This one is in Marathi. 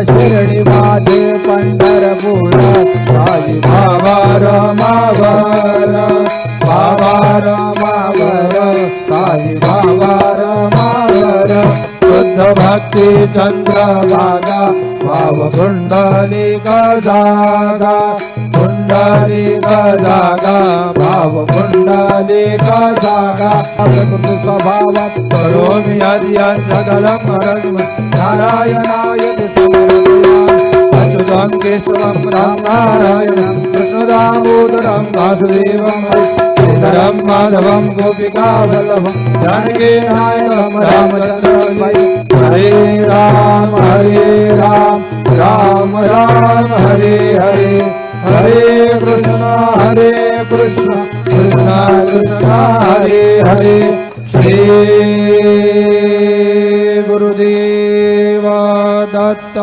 शिर्डी माझे पंढरपूर साई बाबा रमावर बाबा रमावर साई बाबा रमावर शुद्ध भक्ती चंद्रभागा भाव कुंडलिक जागा कुंडलिक जागा भाव कुंडलिक जागा प्रकृती स्वभावात करोमि आदियं सकलं नारायणाय अच्युतं केशवं राम नारायणं कृष्णदामोदरं वासुदेवं श्रीधरं माधवं गोपिकावल्लभं जानकीनायकं रामचन्द्रं हरे राम राम राम हरे हरे हरे कृष्ण कृष्ण कृष्ण हरे हरे श्री गुरुदेव दत्त।